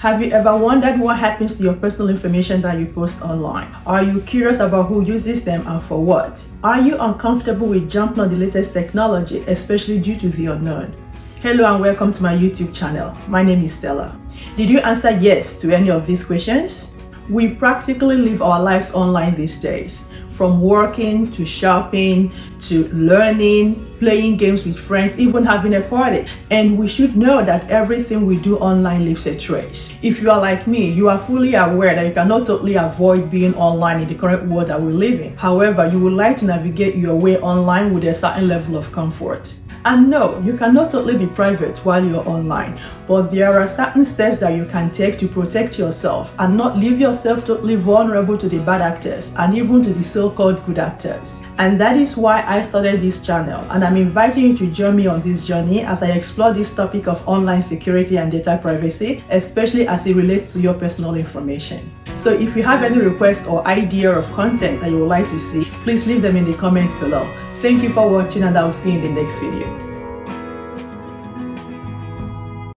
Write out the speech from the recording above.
Have you ever wondered what happens to your personal information that you post online? Are you curious about who uses them and for what? Are you uncomfortable with jumping on the latest technology, especially due to the unknown? Hello and welcome to my YouTube channel. My name is Stella. Did you answer yes to any of these questions? We practically live our lives online these days. From working to shopping to learning, playing games with friends, even having a party. And we should know that everything we do online leaves a trace. If you are like me, you are fully aware that you cannot totally avoid being online in the current world that we live in. However, you would like to navigate your way online with a certain level of comfort. And no, you cannot totally be private while you're online, but there are certain steps that you can take to protect yourself and not leave yourself totally vulnerable to the bad actors and even to the so-called good actors. And that is why I started this channel, and I'm inviting you to join me on this journey as I explore this topic of online security and data privacy, especially as it relates to your personal information. So if you have any requests or idea of content that you would like to see, please leave them in the comments below. Thank you for watching, and I will see you in the next video.